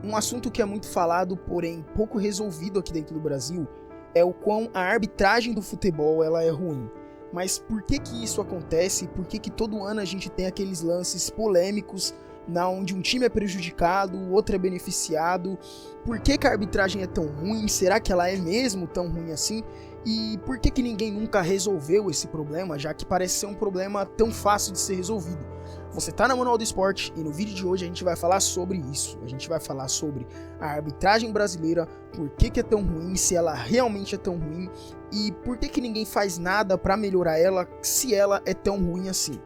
Um assunto que é muito falado, porém pouco resolvido aqui dentro do Brasil, é o quão a arbitragem do futebol ela é ruim. Mas por que isso acontece? Por que todo ano a gente tem aqueles lances polêmicos onde um time é prejudicado, o outro é beneficiado? Por que a arbitragem é tão ruim? Será que ela é mesmo tão ruim assim? E por que ninguém nunca resolveu esse problema, já que parece ser um problema tão fácil de ser resolvido? Você tá na Manual do Esporte e no vídeo de hoje a gente vai falar sobre isso. A gente vai falar sobre a arbitragem brasileira, por que é tão ruim, se ela realmente é tão ruim e por que ninguém faz nada para melhorar ela se ela é tão ruim assim.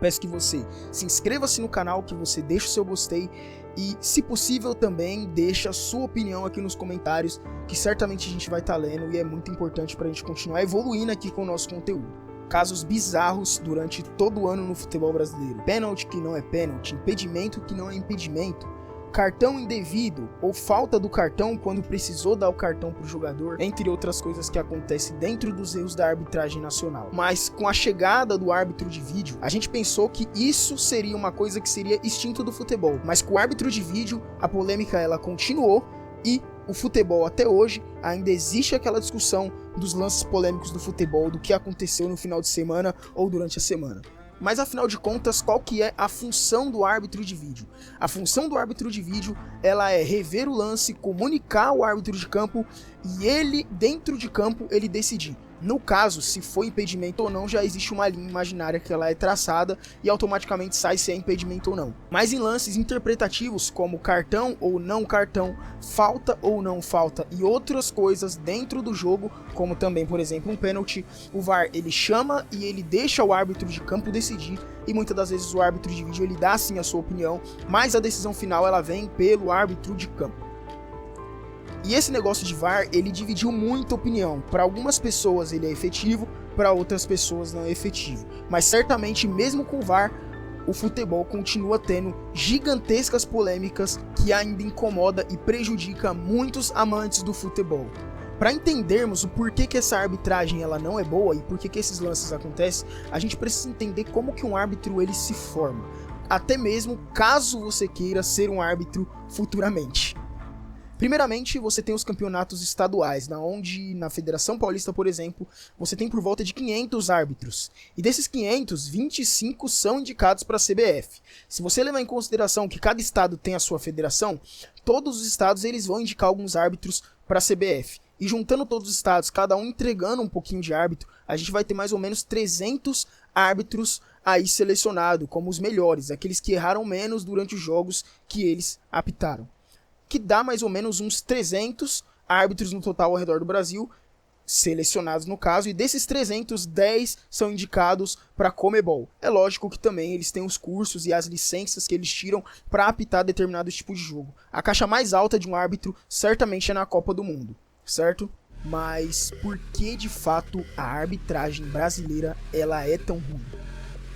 Peço que você se inscreva-se no canal, que você deixe o seu gostei e, se possível, também deixe a sua opinião aqui nos comentários, que certamente a gente vai estar lendo e é muito importante para a gente continuar evoluindo aqui com o nosso conteúdo. Casos bizarros durante todo o ano no futebol brasileiro. Pênalti que não é pênalti, impedimento que não é impedimento, cartão indevido ou falta do cartão quando precisou dar o cartão para o jogador, entre outras coisas que acontecem dentro dos erros da arbitragem nacional. Mas com a chegada do árbitro de vídeo, a gente pensou que isso seria uma coisa que seria extinto do futebol. Mas com o árbitro de vídeo, a polêmica ela continuou e o futebol até hoje ainda existe aquela discussão dos lances polêmicos do futebol, do que aconteceu no final de semana ou durante a semana. Mas afinal de contas, qual que é a função do árbitro de vídeo? A função do árbitro de vídeo, ela é rever o lance, comunicar ao árbitro de campo e ele, dentro de campo, ele decidir. No caso, se foi impedimento ou não, já existe uma linha imaginária que ela é traçada e automaticamente sai se é impedimento ou não. Mas em lances interpretativos, como cartão ou não cartão, falta ou não falta e outras coisas dentro do jogo, como também, por exemplo, um pênalti, o VAR ele chama e ele deixa o árbitro de campo decidir e muitas das vezes o árbitro de vídeo ele dá sim a sua opinião, mas a decisão final ela vem pelo árbitro de campo. E esse negócio de VAR, ele dividiu muita opinião. Para algumas pessoas ele é efetivo, para outras pessoas não é efetivo. Mas certamente, mesmo com o VAR, o futebol continua tendo gigantescas polêmicas que ainda incomoda e prejudica muitos amantes do futebol. Para entendermos o porquê que essa arbitragem ela não é boa e porquê que esses lances acontecem, a gente precisa entender como que um árbitro ele se forma. Até mesmo caso você queira ser um árbitro futuramente. Primeiramente, você tem os campeonatos estaduais, onde na Federação Paulista, por exemplo, você tem por volta de 500 árbitros. E desses 500, 25 são indicados para a CBF. Se você levar em consideração que cada estado tem a sua federação, todos os estados eles vão indicar alguns árbitros para a CBF. E juntando todos os estados, cada um entregando um pouquinho de árbitro, a gente vai ter mais ou menos 300 árbitros aí selecionados como os melhores, aqueles que erraram menos durante os jogos que eles apitaram. Que dá mais ou menos uns 300 árbitros no total ao redor do Brasil, selecionados no caso, e desses 300, 10 são indicados para a Conmebol. É lógico que também eles têm os cursos e as licenças que eles tiram para apitar determinado tipo de jogo. A caixa mais alta de um árbitro certamente é na Copa do Mundo, certo? Mas por que de fato a arbitragem brasileira ela é tão ruim?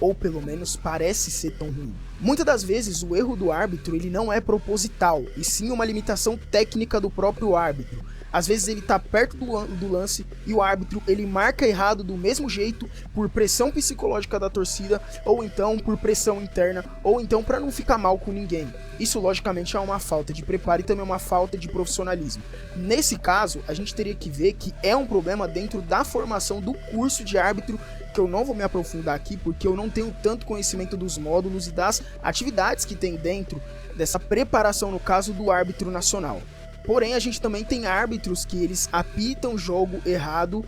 Ou pelo menos parece ser tão ruim. Muitas das vezes o erro do árbitro ele não é proposital, e sim uma limitação técnica do próprio árbitro. Às vezes ele está perto do lance e o árbitro ele marca errado do mesmo jeito por pressão psicológica da torcida, ou então por pressão interna, ou então para não ficar mal com ninguém. Isso logicamente é uma falta de preparo e também uma falta de profissionalismo. Nesse caso, a gente teria que ver que é um problema dentro da formação do curso de árbitro, que eu não vou me aprofundar aqui porque eu não tenho tanto conhecimento dos módulos e das atividades que tem dentro dessa preparação no caso do árbitro nacional. Porém, a gente também tem árbitros que eles apitam jogo errado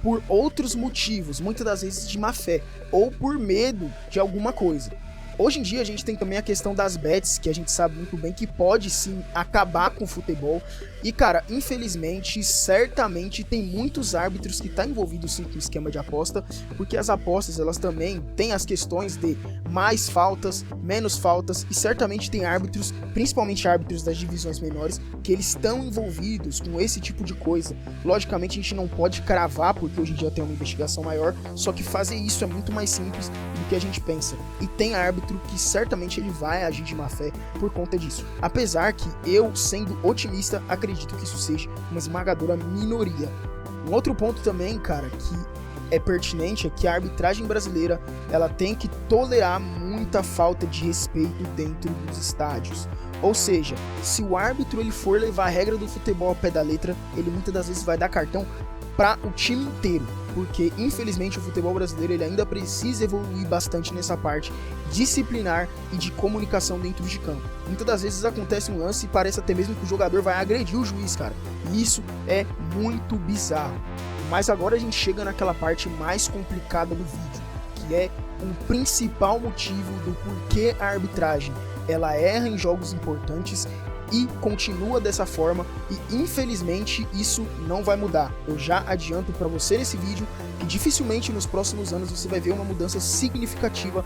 por outros motivos, muitas das vezes de má fé, ou por medo de alguma coisa. Hoje em dia a gente tem também a questão das bets, que a gente sabe muito bem que pode sim acabar com o futebol. E cara, infelizmente, certamente tem muitos árbitros que estão envolvidos sim com o esquema de aposta, porque as apostas elas também têm as questões de mais faltas, menos faltas, e certamente tem árbitros, principalmente árbitros das divisões menores, que eles estão envolvidos com esse tipo de coisa. Logicamente a gente não pode cravar, porque hoje em dia tem uma investigação maior, só que fazer isso é muito mais simples do que a gente pensa. E tem árbitro que certamente ele vai agir de má fé por conta disso. Apesar que eu, sendo otimista, acredito que isso seja uma esmagadora minoria. Um outro ponto também, cara, que é pertinente é que a arbitragem brasileira ela tem que tolerar muita falta de respeito dentro dos estádios. Ou seja, se o árbitro ele for levar a regra do futebol ao pé da letra, ele muitas das vezes vai dar cartão para o time inteiro, porque infelizmente o futebol brasileiro ele ainda precisa evoluir bastante nessa parte disciplinar e de comunicação dentro de campo. Muitas das vezes acontece um lance e parece até mesmo que o jogador vai agredir o juiz, cara, e isso é muito bizarro. Mas agora a gente chega naquela parte mais complicada do vídeo, que é o principal motivo do porquê a arbitragem ela erra em jogos importantes e continua dessa forma, e infelizmente isso não vai mudar. Eu já adianto para você nesse vídeo que dificilmente nos próximos anos você vai ver uma mudança significativa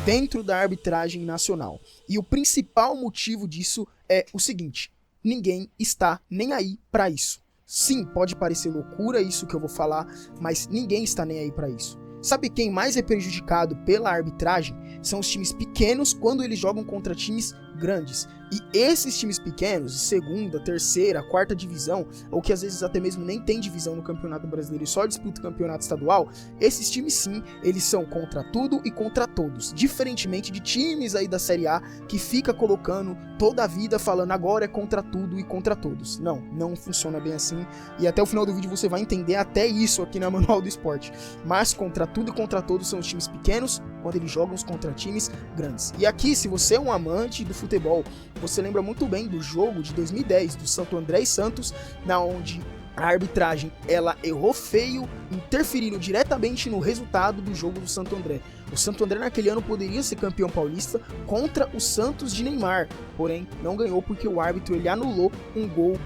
dentro da arbitragem nacional. E o principal motivo disso é o seguinte: ninguém está nem aí para isso. Sim, pode parecer loucura isso que eu vou falar, mas ninguém está nem aí para isso. Sabe quem mais é prejudicado pela arbitragem? São os times pequenos quando eles jogam contra times grandes. E esses times pequenos, de segunda, terceira, quarta divisão, ou que às vezes até mesmo nem tem divisão no Campeonato Brasileiro e só disputa o Campeonato Estadual, esses times sim, eles são contra tudo e contra todos. Diferentemente de times aí da Série A que fica colocando toda a vida falando agora é contra tudo e contra todos. Não, não funciona bem assim. E até o final do vídeo você vai entender até isso aqui na Manual do Esporte. Mas contra tudo e contra todos são os times pequenos quando eles jogam contra times grandes. E aqui, se você é um amante do futebol, você lembra muito bem do jogo de 2010 do Santo André e Santos, na onde a arbitragem ela errou feio, interferindo diretamente no resultado do jogo do Santo André. O Santo André naquele ano poderia ser campeão paulista contra o Santos de Neymar, porém não ganhou porque o árbitro ele anulou um gol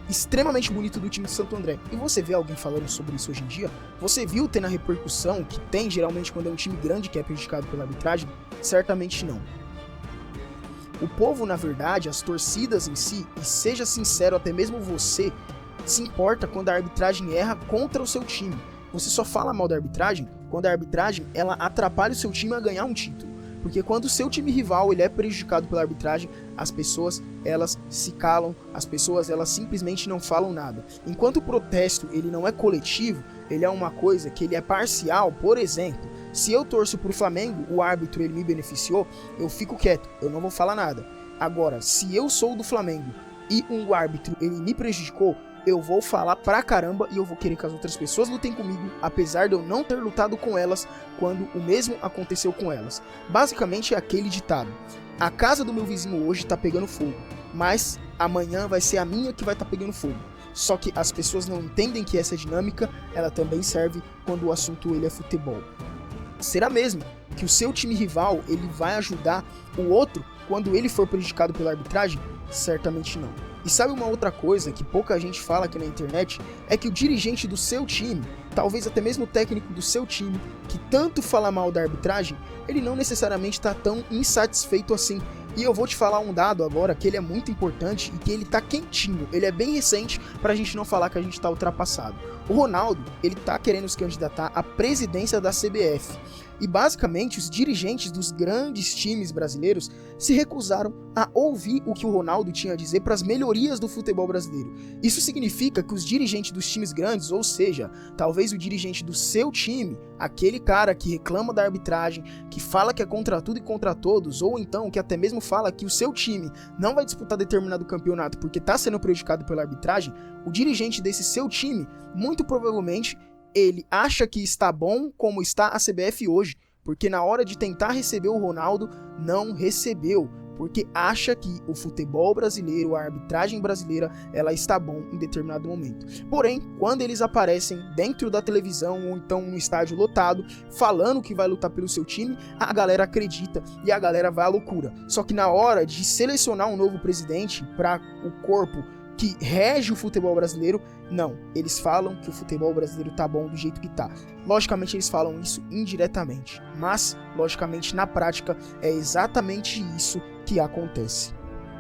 extremamente bonito do time do Santo André. E você vê alguém falando sobre isso hoje em dia? Você viu ter na repercussão que tem geralmente quando é um time grande que é prejudicado pela arbitragem? Certamente não. O povo, na verdade, as torcidas em si, e seja sincero, até mesmo você, se importa quando a arbitragem erra contra o seu time. Você só fala mal da arbitragem quando a arbitragem ela atrapalha o seu time a ganhar um título. Porque quando o seu time rival ele é prejudicado pela arbitragem, as pessoas elas se calam, as pessoas elas simplesmente não falam nada. Enquanto o protesto ele não é coletivo, ele é uma coisa que ele é parcial. Por exemplo, se eu torço pro Flamengo, o árbitro ele me beneficiou, eu fico quieto, eu não vou falar nada. Agora, se eu sou do Flamengo e um árbitro ele me prejudicou, eu vou falar pra caramba e eu vou querer que as outras pessoas lutem comigo, apesar de eu não ter lutado com elas quando o mesmo aconteceu com elas. Basicamente é aquele ditado: a casa do meu vizinho hoje tá pegando fogo, mas amanhã vai ser a minha que vai tá pegando fogo. Só que as pessoas não entendem que essa dinâmica ela também serve quando o assunto ele é futebol. Será mesmo que o seu time rival ele vai ajudar o outro quando ele for prejudicado pela arbitragem? Certamente não. E sabe uma outra coisa que pouca gente fala aqui na internet? É que o dirigente do seu time, talvez até mesmo o técnico do seu time, que tanto fala mal da arbitragem, ele não necessariamente está tão insatisfeito assim. E eu vou te falar um dado agora que ele é muito importante e que ele tá quentinho, ele é bem recente pra gente não falar que a gente tá ultrapassado. O Ronaldo, ele tá querendo se candidatar à presidência da CBF. E basicamente os dirigentes dos grandes times brasileiros se recusaram a ouvir o que o Ronaldo tinha a dizer para as melhorias do futebol brasileiro. Isso significa que os dirigentes dos times grandes, ou seja, talvez o dirigente do seu time, aquele cara que reclama da arbitragem, que fala que é contra tudo e contra todos, ou então que até mesmo fala que o seu time não vai disputar determinado campeonato porque está sendo prejudicado pela arbitragem, o dirigente desse seu time, muito provavelmente, ele acha que está bom como está a CBF hoje, porque na hora de tentar receber o Ronaldo, não recebeu, porque acha que o futebol brasileiro, a arbitragem brasileira, ela está bom em determinado momento. Porém, quando eles aparecem dentro da televisão ou então no estádio lotado, falando que vai lutar pelo seu time, a galera acredita e a galera vai à loucura. Só que na hora de selecionar um novo presidente para o corpo que rege o futebol brasileiro, não, eles falam que o futebol brasileiro tá bom do jeito que tá. Logicamente eles falam isso indiretamente, mas logicamente na prática é exatamente isso que acontece.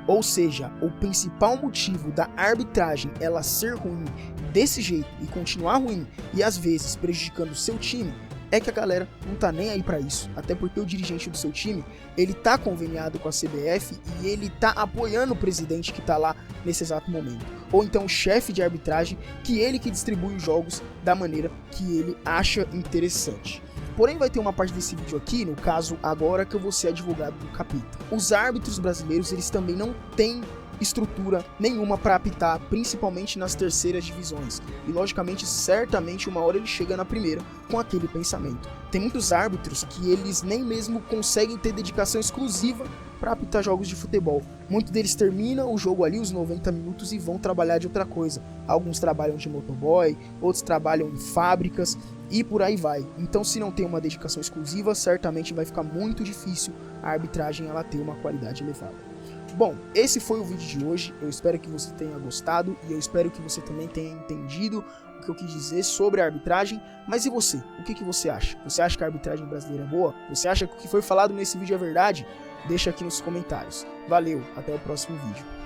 Ou seja, o principal motivo da arbitragem ela ser ruim desse jeito e continuar ruim e às vezes prejudicando o seu time é que a galera não tá nem aí pra isso, até porque o dirigente do seu time, ele tá conveniado com a CBF e ele tá apoiando o presidente que tá lá nesse exato momento, ou então o chefe de arbitragem, que ele que distribui os jogos da maneira que ele acha interessante. Porém, vai ter uma parte desse vídeo aqui, no caso, agora que eu vou ser advogado do capeta. Os árbitros brasileiros, eles também não têm estrutura nenhuma para apitar, principalmente nas terceiras divisões. E logicamente, certamente, uma hora ele chega na primeira com aquele pensamento. Tem muitos árbitros que eles nem mesmo conseguem ter dedicação exclusiva para apitar jogos de futebol. Muitos deles terminam o jogo ali, os 90 minutos, e vão trabalhar de outra coisa. Alguns trabalham de motoboy, outros trabalham em fábricas e por aí vai. Então, se não tem uma dedicação exclusiva, certamente vai ficar muito difícil a arbitragem ela ter uma qualidade elevada. Bom, esse foi o vídeo de hoje, eu espero que você tenha gostado e eu espero que você também tenha entendido o que eu quis dizer sobre a arbitragem, mas e você? O que você acha? Você acha que a arbitragem brasileira é boa? Você acha que o que foi falado nesse vídeo é verdade? Deixa aqui nos comentários. Valeu, até o próximo vídeo.